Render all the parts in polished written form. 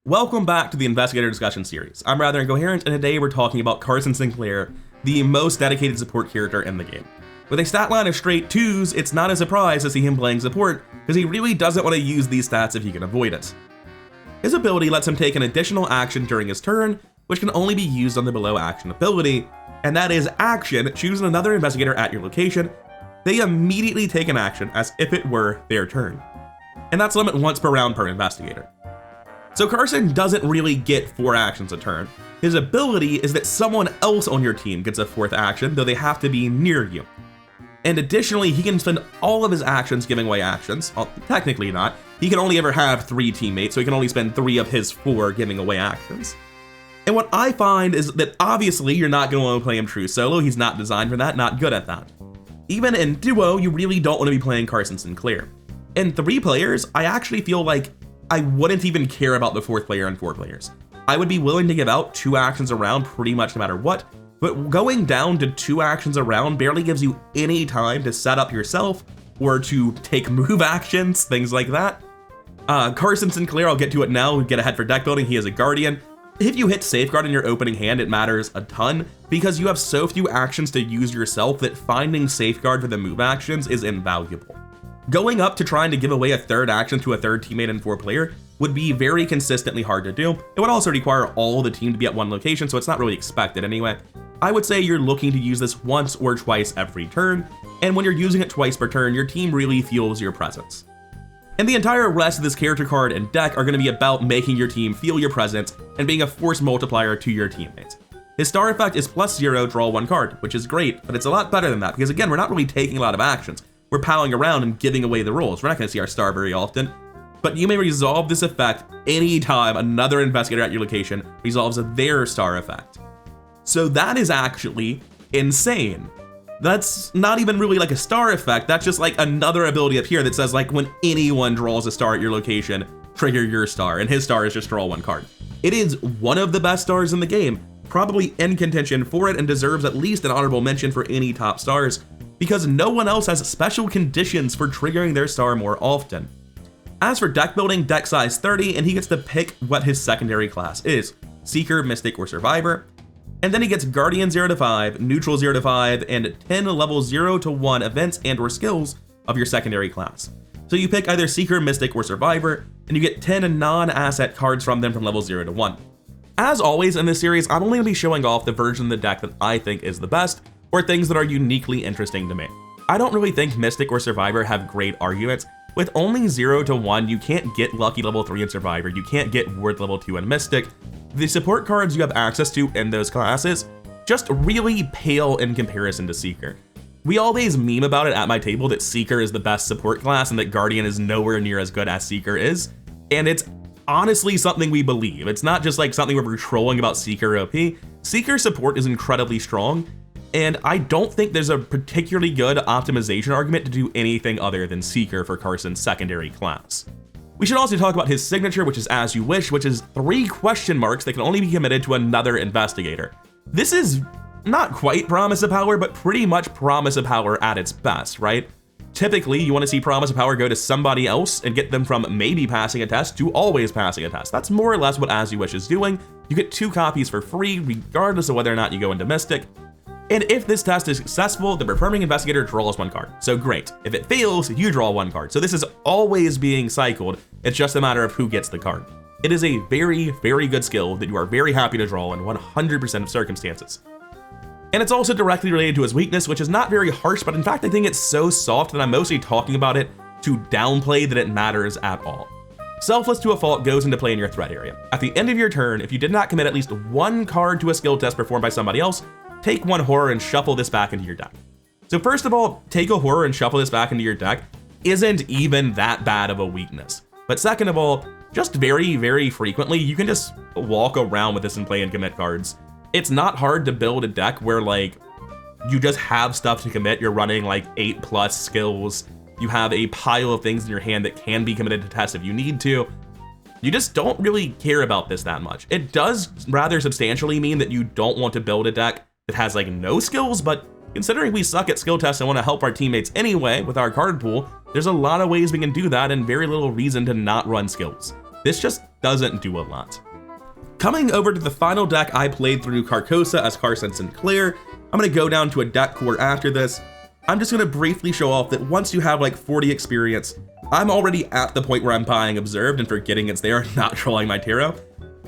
Welcome back to the Investigator discussion series. I'm rather Incoherent, and today we're talking about Carson Sinclair, the most dedicated support character in the game. With a stat line of straight 2s, it's not a surprise to see him playing support, because he really doesn't want to use these stats if he can avoid it. His ability lets him take an additional action during his turn, which can only be used on the below action ability, and that is action, choose another investigator at your location. They immediately take an action as if it were their turn. And that's limit once per round per investigator. So Carson doesn't really get 4 actions a turn. His ability is that someone else on your team gets a 4th action, though they have to be near you. And additionally, he can spend all of his actions giving away actions. Well, technically not. He can only ever have 3 teammates, so he can only spend 3 of his 4 giving away actions. And what I find is that obviously you're not going to want to play him true solo. He's not designed for that, not good at that. Even in duo, you really don't want to be playing Carson Sinclair. In 3 players, I actually feel like I wouldn't even care about the 4th player and 4 players. I would be willing to give out 2 actions a round pretty much no matter what, but going down to 2 actions a round barely gives you any time to set up yourself or to take move actions, things like that. Carson Sinclair, I'll get to it now, get ahead for deck building, he is a Guardian. If you hit Safeguard in your opening hand, it matters a ton because you have so few actions to use yourself that finding Safeguard for the move actions is invaluable. Going up to trying to give away a 3rd action to a 3rd teammate and 4 player would be very consistently hard to do. It would also require all the team to be at one location, so it's not really expected anyway. I would say you're looking to use this once or twice every turn, and when you're using it twice per turn, your team really feels your presence. And the entire rest of this character card and deck are going to be about making your team feel your presence and being a force multiplier to your teammates. His star effect is +0, draw 1 card, which is great, but it's a lot better than that because again, we're not really taking a lot of actions. We're palling around and giving away the rolls. We're not going to see our star very often, but you may resolve this effect anytime another investigator at your location resolves their star effect. So that is actually insane. That's not even really like a star effect. That's just like another ability up here that says like when anyone draws a star at your location, trigger your star, and his star is just draw 1 card. It is one of the best stars in the game, probably in contention for it and deserves at least an honorable mention for any top stars, because no one else has special conditions for triggering their star more often. As for deck building, deck size 30, and he gets to pick what his secondary class is, Seeker, Mystic, or Survivor. And then he gets Guardian 0 to 5, Neutral 0 to 5, and 10 level 0 to 1 events and or skills of your secondary class. So you pick either Seeker, Mystic, or Survivor, and you get 10 non-asset cards from them from level 0 to 1. As always in this series, I'm only going to be showing off the version of the deck that I think is the best, or things that are uniquely interesting to me. I don't really think Mystic or Survivor have great arguments. With only 0 to 1, you can't get Lucky level 3 in Survivor, you can't get Ward level 2 in Mystic. The support cards you have access to in those classes just really pale in comparison to Seeker. We always meme about it at my table that Seeker is the best support class and that Guardian is nowhere near as good as Seeker is, and it's honestly something we believe. It's not just like something where we're trolling about Seeker OP. Seeker support is incredibly strong, and I don't think there's a particularly good optimization argument to do anything other than Seeker for Carson's secondary class. We should also talk about his signature, which is As You Wish, which is 3 question marks that can only be committed to another investigator. This is not quite Promise of Power, but pretty much Promise of Power at its best, right? Typically, you want to see Promise of Power go to somebody else and get them from maybe passing a test to always passing a test. That's more or less what As You Wish is doing. You get 2 copies for free, regardless of whether or not you go into Mystic. And if this test is successful, the Performing Investigator draws 1 card. So great. If it fails, you draw 1 card. So this is always being cycled. It's just a matter of who gets the card. It is a very, very good skill that you are very happy to draw in 100% of circumstances. And it's also directly related to his weakness, which is not very harsh, but in fact, I think it's so soft that I'm mostly talking about it to downplay that it matters at all. Selfless to a Fault goes into play in your threat area. At the end of your turn, if you did not commit at least 1 card to a skill test performed by somebody else, take 1 horror and shuffle this back into your deck. So first of all, take a horror and shuffle this back into your deck isn't even that bad of a weakness. But second of all, just very, very frequently, you can just walk around with this and play and commit cards. It's not hard to build a deck where like you just have stuff to commit. You're running like 8+ skills. You have a pile of things in your hand that can be committed to tests if you need to. You just don't really care about this that much. It does rather substantially mean that you don't want to build a deck that has like no skills, but considering we suck at skill tests and want to help our teammates anyway with our card pool, there's a lot of ways we can do that and very little reason to not run skills. this just doesn't do a lot. Coming over to the final deck I played through Carcosa as Carson Sinclair, I'm going to go down to a deck core after this. I'm just going to briefly show off that once you have like 40 experience, I'm already at the point where I'm buying Observed and forgetting it's there, not drawing my tarot.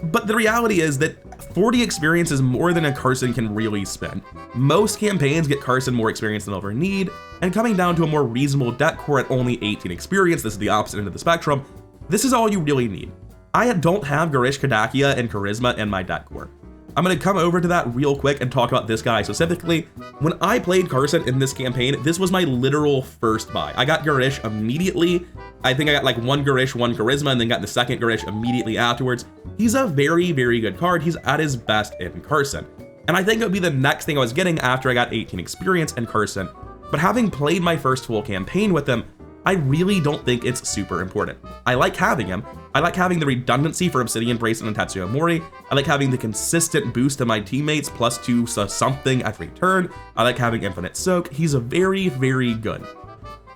But the reality is that 40 experience is more than a Carson can really spend. Most campaigns get Carson more experience than they'll ever need, and coming down to a more reasonable deck core at only 18 experience, this is the opposite end of the spectrum, this is all you really need. I don't have Garish, Kadakia, and Charisma in my deck core. I'm going to come over to that real quick and talk about this guy specifically. When I played Carson in this campaign, this was my literal first buy. I got Garish immediately. I think I got like 1 Garish, 1 Charisma, and then got the second Garish immediately afterwards. He's a very, very good card. He's at his best in Carson. And I think it would be the next thing I was getting after I got 18 experience in Carson. But having played my first full campaign with him, I really don't think it's super important. I like having him. I like having the redundancy for Obsidian Bracelet and Tetsuya Mori. I like having the consistent boost to my teammates, +2 something every turn. I like having Infinite Soak. He's a very, very good.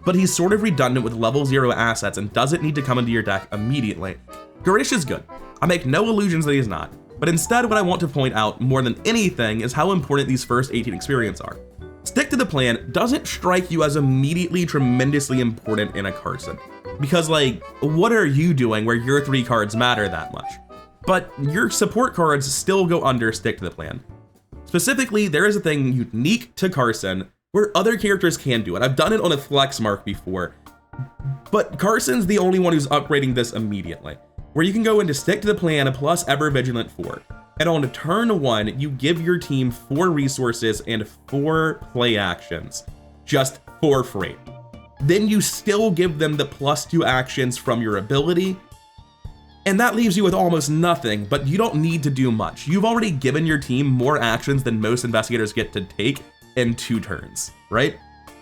But he's sort of redundant with level 0 assets and doesn't need to come into your deck immediately. Garish is good. I make no illusions that he's not. But instead, what I want to point out more than anything is how important these first 18 experience are. Stick to the plan doesn't strike you as immediately tremendously important in a Carson. Because like, what are you doing where your 3 cards matter that much? But your support cards still go under stick to the plan. Specifically, there is a thing unique to Carson where other characters can do it. I've done it on a flex mark before, but Carson's the only one who's upgrading this immediately, where you can go into stick to the plan plus Ever Vigilant 4. And on turn 1, you give your team 4 resources and 4 play actions, just for free. Then you still give them the +2 actions from your ability, and that leaves you with almost nothing, but you don't need to do much. You've already given your team more actions than most investigators get to take in 2 turns, right?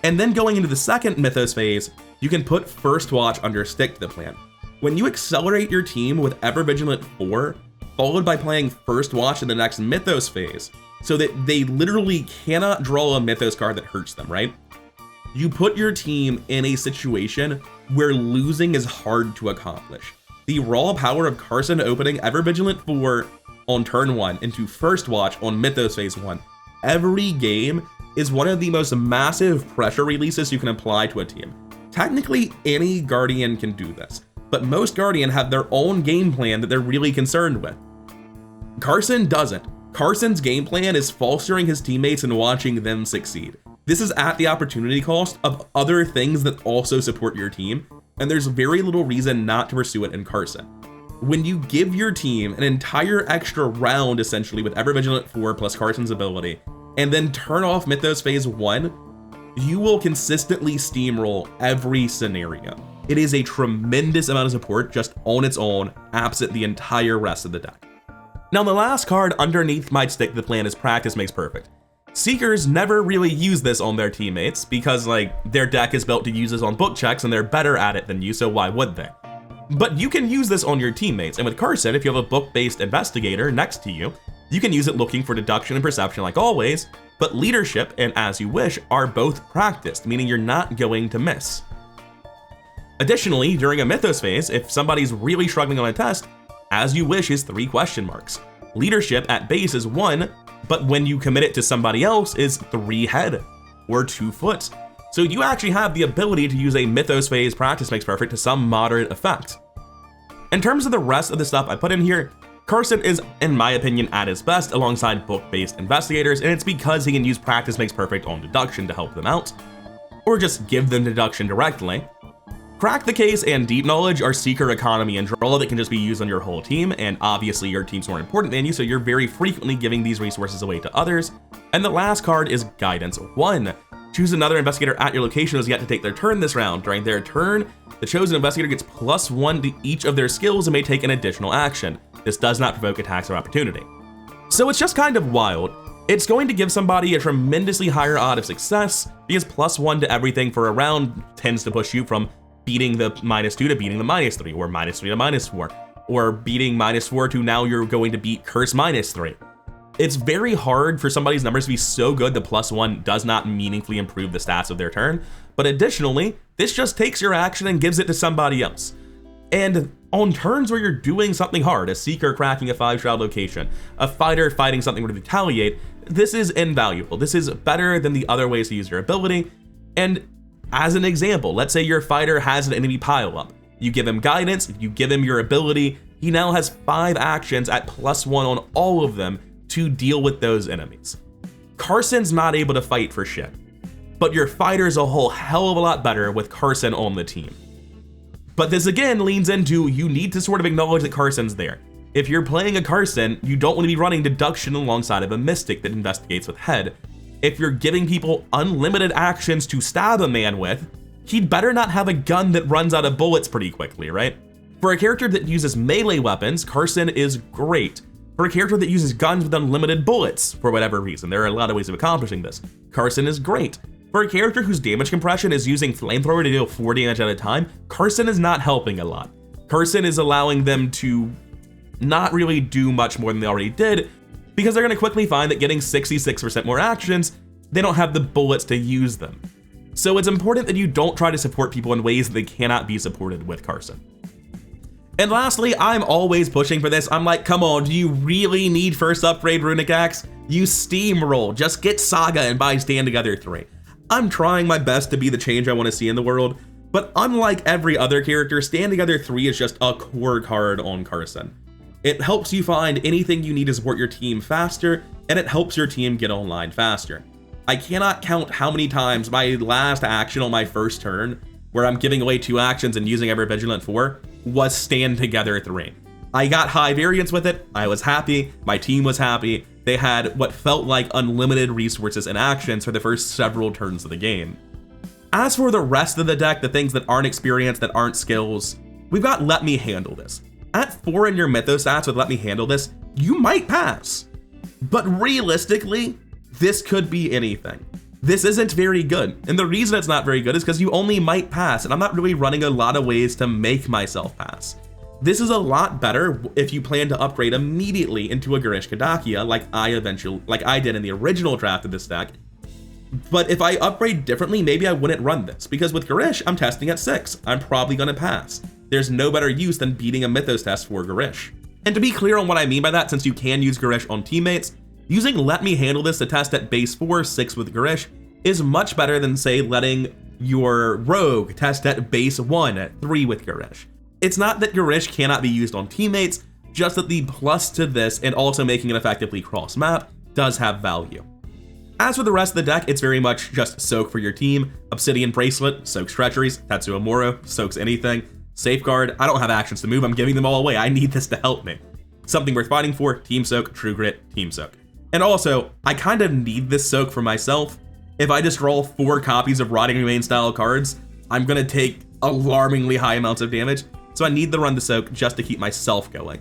And then going into the second Mythos phase, you can put First Watch under stick to the plan. When you accelerate your team with Ever Vigilant 4, followed by playing First Watch in the next Mythos phase, so that they literally cannot draw a Mythos card that hurts them, right? You put your team in a situation where losing is hard to accomplish. The raw power of Carson opening Ever Vigilant 4 on turn 1 into First Watch on Mythos phase 1 every game is one of the most massive pressure releases you can apply to a team. Technically, any Guardian can do this, but most Guardian have their own game plan that they're really concerned with. Carson doesn't. Carson's game plan is fostering his teammates and watching them succeed. This is at the opportunity cost of other things that also support your team, and there's very little reason not to pursue it in Carson. When you give your team an entire extra round essentially with Ever Vigilant 4 plus Carson's ability, and then turn off Mythos phase 1, you will consistently steamroll every scenario. It is a tremendous amount of support just on its own, absent the entire rest of the deck. Now the last card underneath my stick to the plan is Practice Makes Perfect. Seekers never really use this on their teammates because like their deck is built to use this on book checks and they're better at it than you, so why would they? But you can use this on your teammates, and with Carson, if you have a book-based investigator next to you, you can use it looking for deduction and perception like always, but leadership and as you wish are both practiced, meaning you're not going to miss. Additionally, during a Mythos phase, if somebody's really struggling on a test, as you wish is 3 question marks. Leadership at base is 1, but when you commit it to somebody else is 3 head or 2 foot. So you actually have the ability to use a Mythos phase Practice Makes Perfect to some moderate effect. In terms of the rest of the stuff I put in here, Carson is, in my opinion, at his best alongside book-based investigators, and it's because he can use Practice Makes Perfect on deduction to help them out, or just give them deduction directly. Crack the Case and Deep Knowledge are Seeker, Economy, and Draw that can just be used on your whole team, and obviously your team's more important than you, so you're very frequently giving these resources away to others. And the last card is Guidance 1. Choose another investigator at your location who has yet to take their turn this round. During their turn, the chosen investigator gets +1 to each of their skills and may take an additional action. This does not provoke attacks of opportunity. So it's just kind of wild. It's going to give somebody a tremendously higher odd of success because +1 to everything for a round tends to push you from beating the -2 to beating the -3, or -3 to -4, or beating -4 to now you're going to beat Curse -3. It's very hard for somebody's numbers to be so good that +1 does not meaningfully improve the stats of their turn, but additionally, this just takes your action and gives it to somebody else. And on turns where you're doing something hard, a Seeker cracking a 5-shroud location, a fighter fighting something to retaliate, this is invaluable. This is better than the other ways to use your ability. And as an example, let's say your fighter has an enemy pile up. You give him guidance, you give him your ability, he now has 5 actions at +1 on all of them to deal with those enemies. Carson's not able to fight for shit, but your fighter's a whole hell of a lot better with Carson on the team. But this again leans into, you need to sort of acknowledge that Carson's there. If you're playing a Carson, you don't want to be running deduction alongside of a Mystic that investigates with head. If you're giving people unlimited actions to stab a man with, he'd better not have a gun that runs out of bullets pretty quickly, right? For a character that uses melee weapons, Carson is great. For a character that uses guns with unlimited bullets, for whatever reason, there are a lot of ways of accomplishing this, Carson is great. For a character whose damage compression is using flamethrower to deal 4 damage at a time, Carson is not helping a lot. Carson is allowing them to not really do much more than they already did, because they're going to quickly find that getting 66% more actions, they don't have the bullets to use them. So it's important that you don't try to support people in ways that they cannot be supported with Carson. And lastly, I'm always pushing for this. I'm like, come on, do you really need first upgrade Runic Axe? You steamroll, just get Saga and buy Stand Together 3. I'm trying my best to be the change I want to see in the world, but unlike every other character, Stand Together 3 is just a core card on Carson. It helps you find anything you need to support your team faster, and it helps your team get online faster. I cannot count how many times my last action on my first turn, where I'm giving away 2 actions and using Ever Vigilant 4, was Stand Together 3. I got high variance with it, I was happy, my team was happy, they had what felt like unlimited resources and actions for the first several turns of the game. As for the rest of the deck, the things that aren't experience, that aren't skills, we've got Let Me Handle This. At 4 in your Mythos stats with Let Me Handle This, you might pass. But realistically, this could be anything. This isn't very good, and the reason it's not very good is because you only might pass, and I'm not really running a lot of ways to make myself pass. This is a lot better if you plan to upgrade immediately into a Garish Kadakia like I did in the original draft of this deck. But if I upgrade differently, maybe I wouldn't run this, because with Garish, I'm testing at 6. I'm probably gonna pass. There's no better use than beating a Mythos test for Garish. And to be clear on what I mean by that, since you can use Garish on teammates, using Let Me Handle This to test at base 4, 6 with Garish is much better than, say, letting your Rogue test at base 1 at 3 with Garish. It's not that Garish cannot be used on teammates, just that the plus to this and also making it effectively cross-map does have value. As for the rest of the deck, it's very much just soak for your team. Obsidian Bracelet soaks treacheries, Tetsuo Moro soaks anything. Safeguard, I don't have actions to move, I'm giving them all away, I need this to help me. Something worth fighting for, Team Soak, True Grit, Team Soak. And also, I kind of need this soak for myself. If I just draw 4 copies of Rotting Remain style cards, I'm gonna take alarmingly high amounts of damage, so I need to run the soak just to keep myself going.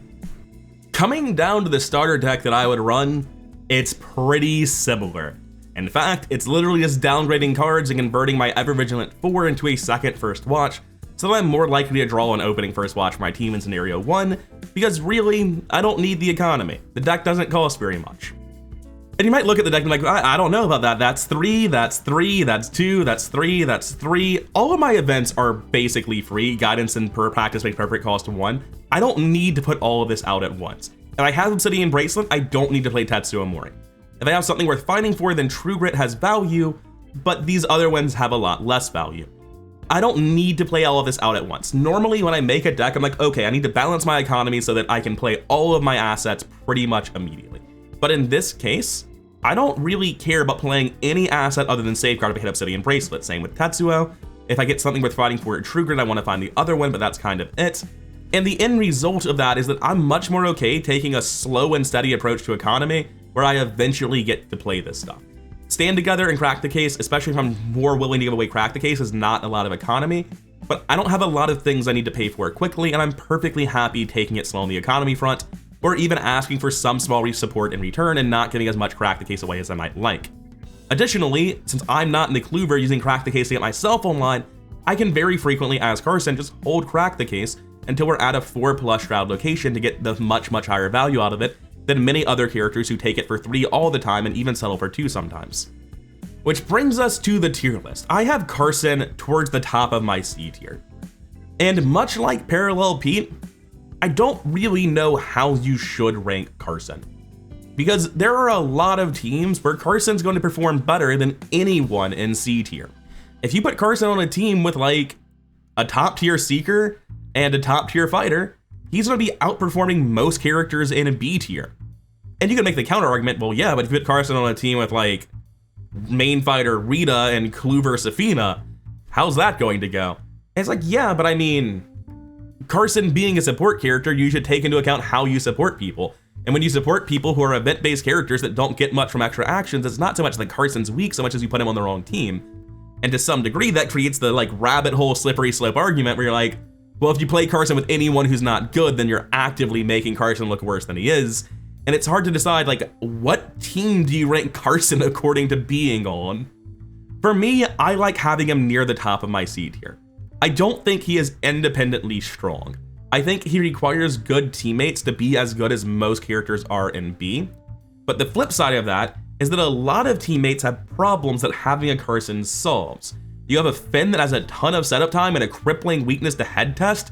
Coming down to the starter deck that I would run, it's pretty similar. In fact, it's literally just downgrading cards and converting my Ever Vigilant 4 into a second First Watch, so that I'm more likely to draw an opening First Watch for my team in Scenario 1, because really, I don't need the economy. The deck doesn't cost very much. And you might look at the deck and be like, I don't know about that. That's 3, that's 3, that's 2, that's 3, that's 3. All of my events are basically free. Guidance and Per Practice Make Perfect cost 1. I don't need to put all of this out at once. If I have Obsidian Bracelet, I don't need to play Tetsuo Mori. If I have something worth fighting for, then True Grit has value, but these other ones have a lot less value. I don't need to play all of this out at once. Normally when I make a deck, I'm like, okay, I need to balance my economy so that I can play all of my assets pretty much immediately. But in this case, I don't really care about playing any asset other than Safeguard if I hit Obsidian Bracelet. Same with Tetsuo. If I get something worth fighting for at True Grit, I want to find the other one, but that's kind of it. And the end result of that is that I'm much more okay taking a slow and steady approach to economy where I eventually get to play this stuff. Stand Together and Crack the Case, especially if I'm more willing to give away Crack the Case, is not a lot of economy, but I don't have a lot of things I need to pay for quickly, and I'm perfectly happy taking it slow on the economy front, or even asking for some small support in return and not getting as much Crack the Case away as I might like. Additionally, since I'm not in the Clover using Crack the Case to get myself online, I can very frequently, as Carson, just hold Crack the Case until we're at a 4+ shroud location to get the much higher value out of it than many other characters who take it for 3 all the time and even settle for 2 sometimes. Which brings us to the tier list. I have Carson towards the top of my C tier. And much like Parallel Pete, I don't really know how you should rank Carson. Because there are a lot of teams where Carson's going to perform better than anyone in C tier. If you put Carson on a team with like a top tier Seeker and a top tier Fighter, he's going to be outperforming most characters in a B tier. And you can make the counter argument, well, yeah, but if you put Carson on a team with like main fighter Rita and Kluver Safina, how's that going to go? And it's like, yeah, but I mean, Carson being a support character, you should take into account how you support people. And when you support people who are event-based characters that don't get much from extra actions, it's not so much that Carson's weak so much as you put him on the wrong team. And to some degree, that creates the like rabbit hole slippery slope argument where you're like, well, if you play Carson with anyone who's not good, then you're actively making Carson look worse than he is. And it's hard to decide, like, what team do you rank Carson according to being on? For me, I like having him near the top of my C tier. I don't think he is independently strong. I think he requires good teammates to be as good as most characters are in B. But the flip side of that is that a lot of teammates have problems that having a Carson solves. You have a Finn that has a ton of setup time and a crippling weakness to head test.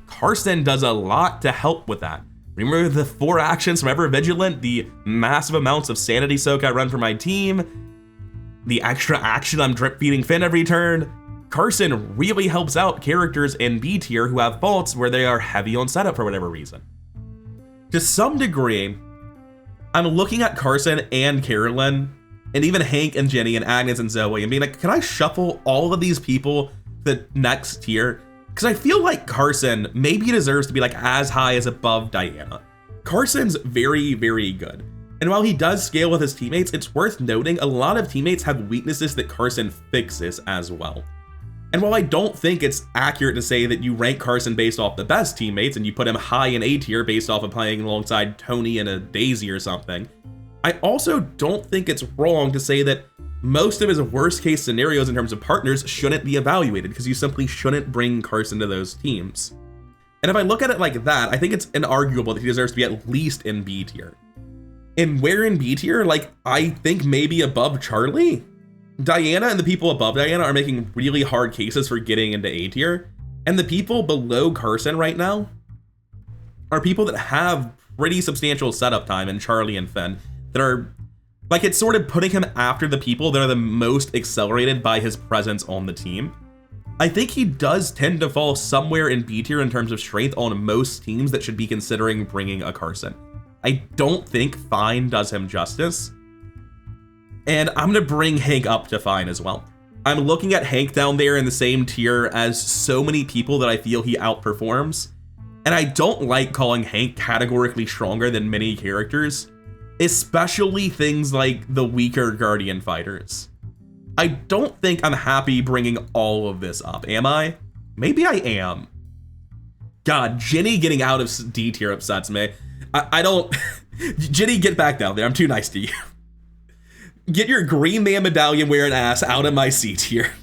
Carson does a lot to help with that. Remember the 4 actions from Ever Vigilant, the massive amounts of sanity soak I run for my team, the extra action I'm drip feeding Finn every turn. Carson really helps out characters in B tier who have faults where they are heavy on setup for whatever reason. To some degree, I'm looking at Carson and Carolyn, and even Hank and Jenny and Agnes and Zoe, and being like, can I shuffle all of these people to the next tier? Because I feel like Carson maybe deserves to be like as high as above Diana. Carson's very, very good. And while he does scale with his teammates, it's worth noting a lot of teammates have weaknesses that Carson fixes as well. And while I don't think it's accurate to say that you rank Carson based off the best teammates and you put him high in A tier based off of playing alongside Tony and a Daisy or something, I also don't think it's wrong to say that most of his worst case scenarios in terms of partners shouldn't be evaluated because you simply shouldn't bring Carson to those teams. And if I look at it like that, I think it's inarguable that he deserves to be at least in B tier. And where in B tier, like, I think maybe above Charlie? Diana and the people above Diana are making really hard cases for getting into A tier, and the people below Carson right now are people that have pretty substantial setup time in Charlie and Finn that are, like, it's sort of putting him after the people that are the most accelerated by his presence on the team. I think he does tend to fall somewhere in B tier in terms of strength on most teams that should be considering bringing a Carson. I don't think Fine does him justice. And I'm gonna bring Hank up to Fine as well. I'm looking at Hank down there in the same tier as so many people that I feel he outperforms. And I don't like calling Hank categorically stronger than many characters, especially things like the weaker Guardian fighters. I don't think I'm happy bringing all of this up, am I? Maybe I am. God, Jenny getting out of D tier upsets me. I don't... Jenny, get back down there. I'm too nice to you. Get your Green Man medallion wearing ass out of my C tier.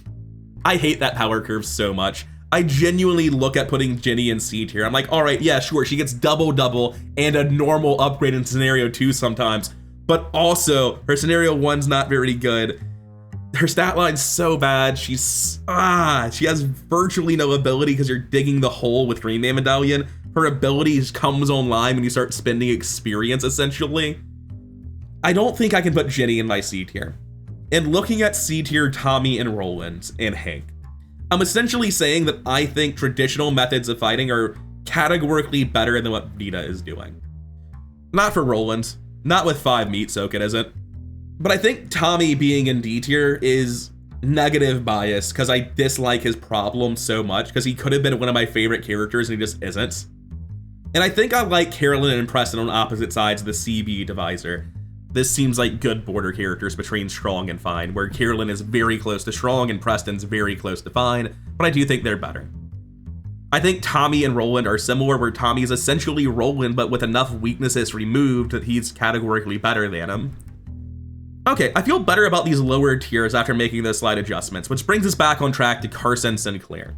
I hate that power curve so much. I genuinely look at putting Jenny in C tier. I'm like, all right, yeah, sure, she gets double and a normal upgrade in scenario 2 sometimes, but also her scenario 1's not very good. Her stat line's so bad. She has virtually no ability because you're digging the hole with Green Man medallion. Her ability comes online when you start spending experience, essentially. I don't think I can put Jenny in my C tier. And looking at C tier Tommy and Roland and Hank, I'm essentially saying that I think traditional methods of fighting are categorically better than what Vita is doing. Not for Roland, not with 5 meat soak it isn't. But I think Tommy being in D tier is negative bias because I dislike his problem so much because he could have been one of my favorite characters and he just isn't. And I think I like Carolyn and Preston on opposite sides of the CB divisor. This seems like good border characters between strong and fine, where Carolyn is very close to strong and Preston's very close to fine, but I do think they're better. I think Tommy and Roland are similar, where Tommy is essentially Roland, but with enough weaknesses removed that he's categorically better than him. Okay, I feel better about these lower tiers after making those slight adjustments, which brings us back on track to Carson Sinclair.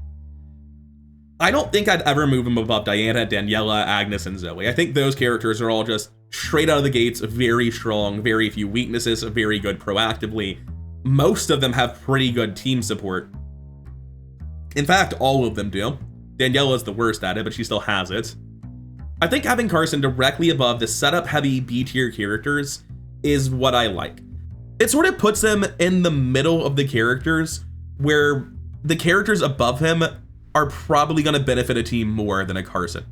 I don't think I'd ever move him above Diana, Daniela, Agnes, and Zoe. I think those characters are all just straight out of the gates, very strong, very few weaknesses, very good proactively. Most of them have pretty good team support. In fact, all of them do. Daniela's the worst at it, but she still has it. I think having Carson directly above the setup-heavy B-tier characters is what I like. It sort of puts him in the middle of the characters, where the characters above him are probably going to benefit a team more than a Carson.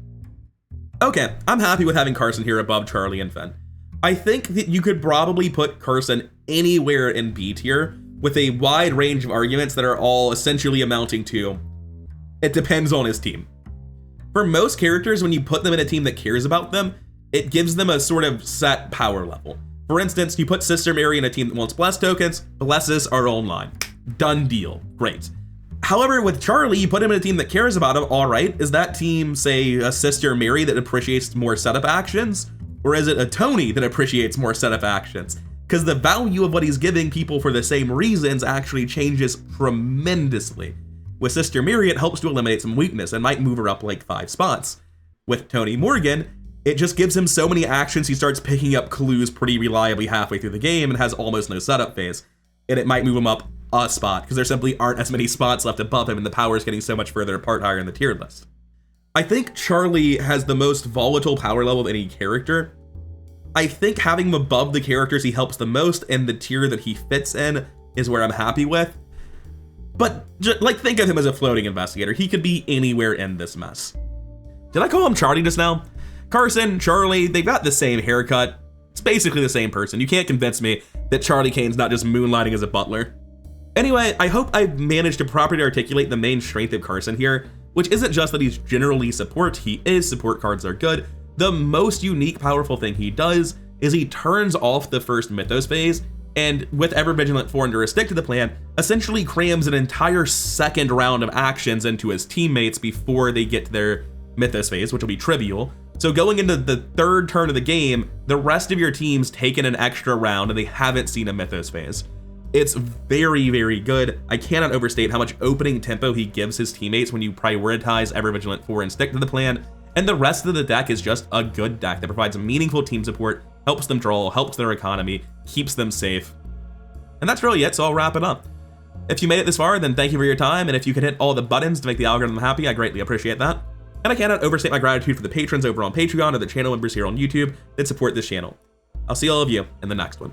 Okay, I'm happy with having Carson here above Charlie and Finn. I think that you could probably put Carson anywhere in B tier with a wide range of arguments that are all essentially amounting to, it depends on his team. For most characters, when you put them in a team that cares about them, it gives them a sort of set power level. For instance, you put Sister Mary in a team that wants bless tokens, blesses are online. Done deal, great. However, with Charlie, you put him in a team that cares about him, all right. Is that team, say, a Sister Mary that appreciates more setup actions? Or is it a Tony that appreciates more setup actions? Because the value of what he's giving people for the same reasons actually changes tremendously. With Sister Mary, it helps to eliminate some weakness and might move her up like 5 spots. With Tony Morgan, it just gives him so many actions he starts picking up clues pretty reliably halfway through the game and has almost no setup phase. And it might move him up a spot, because there simply aren't as many spots left above him and the power is getting so much further apart higher in the tier list. I think Charlie has the most volatile power level of any character. I think having him above the characters he helps the most and the tier that he fits in is where I'm happy with. But like, think of him as a floating investigator. He could be anywhere in this mess. Did I call him Charlie just now? Carson, Charlie, they've got the same haircut. It's basically the same person. You can't convince me that Charlie Kane's not just moonlighting as a butler. Anyway, I hope I've managed to properly articulate the main strength of Carson here, which isn't just that he's generally support, he is, support cards are good. The most unique, powerful thing he does is he turns off the first Mythos phase, and with Ever Vigilant 4 under a stick to the plan, essentially crams an entire second round of actions into his teammates before they get to their Mythos phase, which will be trivial. So going into the third turn of the game, the rest of your team's taken an extra round and they haven't seen a Mythos phase. It's very, very good. I cannot overstate how much opening tempo he gives his teammates when you prioritize Ever Vigilant 4 and stick to the plan. And the rest of the deck is just a good deck that provides meaningful team support, helps them draw, helps their economy, keeps them safe. And that's really it, so I'll wrap it up. If you made it this far, then thank you for your time, and if you could hit all the buttons to make the algorithm happy, I greatly appreciate that. And I cannot overstate my gratitude for the patrons over on Patreon or the channel members here on YouTube that support this channel. I'll see all of you in the next one.